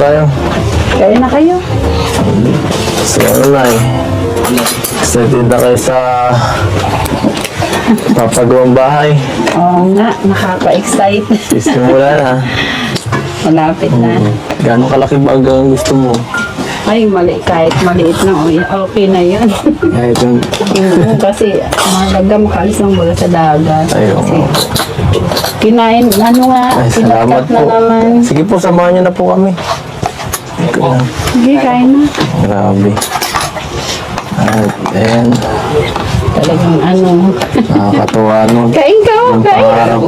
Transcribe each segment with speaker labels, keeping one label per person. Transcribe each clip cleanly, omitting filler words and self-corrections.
Speaker 1: Tayo.
Speaker 2: Kaya na kayo.
Speaker 1: So ano na eh. Excited na kayo sa papagawang bahay.
Speaker 2: Oo nga, nakaka-excite.
Speaker 1: Simula na.
Speaker 2: Malapit na.
Speaker 1: Gaano kalaki ba ang gusto mo?
Speaker 2: Ay, kahit maliit na, okay na yun.
Speaker 1: Kahit yung...
Speaker 2: Kasi mahalaga makalis ng mula sa dagat.
Speaker 1: Ayun.
Speaker 2: Kasi, kinain, ano nga,
Speaker 1: Ay, salamat
Speaker 2: pinakat na
Speaker 1: po.
Speaker 2: naman.
Speaker 1: Sige po, samahan niyo na po kami.
Speaker 2: Sige, kain na.
Speaker 1: Grabe. At, ayan.
Speaker 2: Talagang ano.
Speaker 1: Nakakatuwa nun.
Speaker 2: Kain ka,
Speaker 1: Yung
Speaker 2: kain.
Speaker 1: pangarap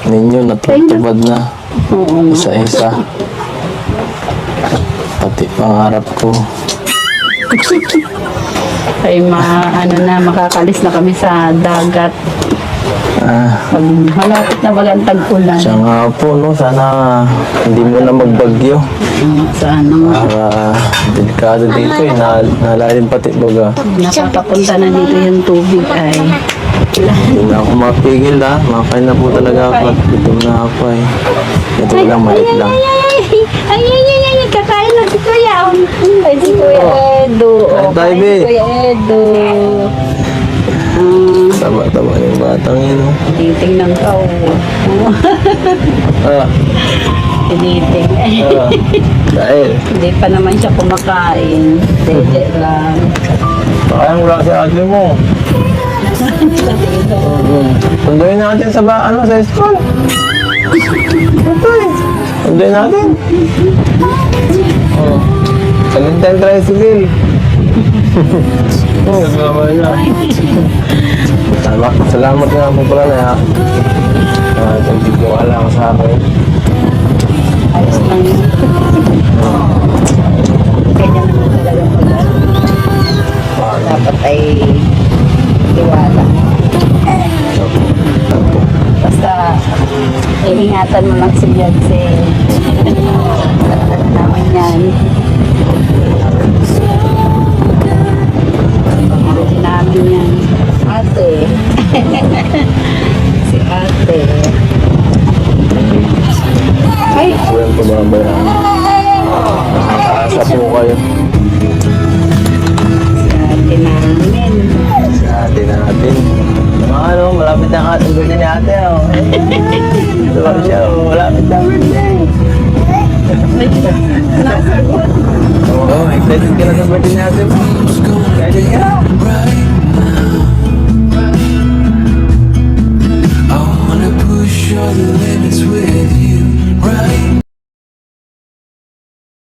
Speaker 1: ninyo natutupad na.
Speaker 2: Oo.
Speaker 1: Isa-isa. Pati pangarap ko.
Speaker 2: Ay, ano na, makakalis na kami sa dagat. Pag malapit na bagang tag-ulan.
Speaker 1: Siya nga po, no? Sana hindi mo na magbagyo.
Speaker 2: Sana nga.
Speaker 1: Para delikado dito eh. Nalalim pati baga.
Speaker 2: Nakakapunta na dito yung tubig ay.
Speaker 1: Hindi na ako mapigil ha. Makain na po talaga ako at gutom na ako eh. Ito lang, maliit lang.
Speaker 2: Ay, kakain na si Kuya. Ay, si Kuya Edo.
Speaker 1: Kain tayo,
Speaker 2: Kain
Speaker 1: be.
Speaker 2: si Kuya Edo.
Speaker 1: Taba-taba yung batang yun. Oh.
Speaker 2: Tinitingnan ka,
Speaker 1: Ah,
Speaker 2: Tiniting.
Speaker 1: dahil.
Speaker 2: Hindi pa naman siya kumakain. Dede lang.
Speaker 1: Pakayang wala si ate mo. Sunduin natin sa sa school. Sunduin natin. Oh. Salintan tricycle. Oh, kasama niya. Salamat nga po pala na ha. Nagtitiwala ka sa akin.
Speaker 2: Ayos lang yun. Kanya naman talaga pag dapat ay tiwala. Basta iingatan mo lang si Beyonce. Ano naman yan. Hindi namin yan. Ate. Si ate. Ay!
Speaker 1: Walang pababayaan. Nakakaasa po kayo.
Speaker 2: Si ate namin.
Speaker 1: Sa ate natin. Ano, malapit na ating birthday ni ate. Oh. Ito lang siya, oh. Malapit na birthday. Oo, excited ka na sa birthday ni ate. Excited ka na.
Speaker 3: I wanna push all the